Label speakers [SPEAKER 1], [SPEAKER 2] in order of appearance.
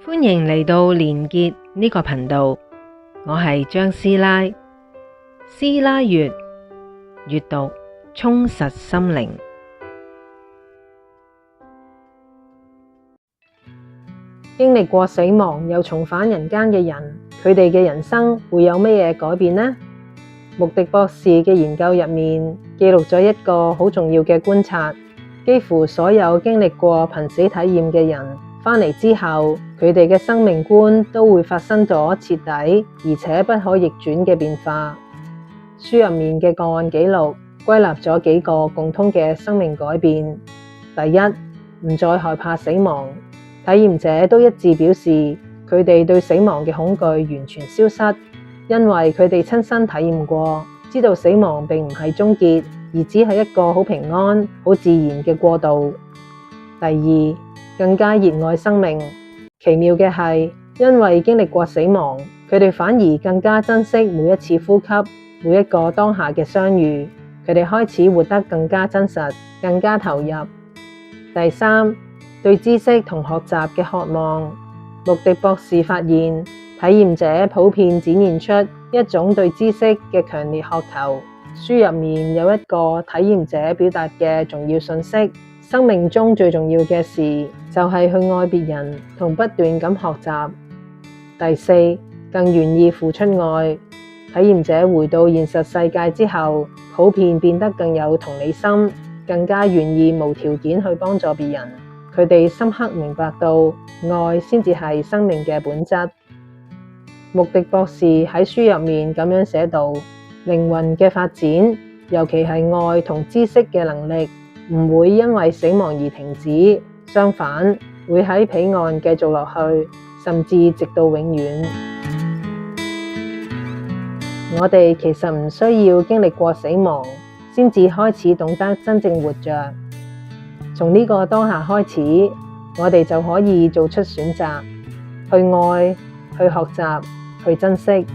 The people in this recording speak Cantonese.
[SPEAKER 1] 歡迎嚟到連結呢個頻道，我係張師奶。師奶閱閱讀充實心靈。
[SPEAKER 2] 經歷過死亡又重返人間嘅人，佢哋嘅人生會有咩嘢改變呢？穆迪博士嘅研究入面記錄咗一個好重要嘅觀察，幾乎所有經歷過瀕死體驗嘅人返嚟之後，佢哋嘅生命觀都會發生咗徹底而且不可逆轉嘅變化。書入面嘅個案記錄歸納咗幾個共通嘅生命改變。第一，唔再害怕死亡。體驗者都一致表示，佢哋對死亡嘅恐懼完全消失，因為佢哋親身體驗過，知道死亡並唔係終結，而只係一個好平安、好自然嘅過渡。第二，更加熱愛生命。奇妙嘅係，因為經歷過死亡，佢哋反而更加珍惜每一次呼吸，每一個當下嘅相遇。佢哋開始活得更加真實，更加投入。第三，對知識同學習嘅渴望。穆迪博士發現，體驗者普遍展現出一種對知識嘅強烈渴求。書入面有一個體驗者表達嘅重要信息：生命中最重要嘅事就係去愛別人同不斷咁學習。第四，更願意付出愛。體驗者回到現實世界之後，普遍變得更有同理心，更加願意無條件去幫助別人。佢哋深刻明白到愛先至係生命嘅本質。穆迪博士喺書入面咁樣寫道：靈魂嘅發展，尤其係愛同知識嘅能力，唔會因為死亡而停止，相反會喺彼岸繼續落去，甚至直到永遠。我哋其實唔需要經歷過死亡，先至開始懂得真正活着。從呢個當下開始，我哋就可以做出選擇，去愛，去學習，去珍惜。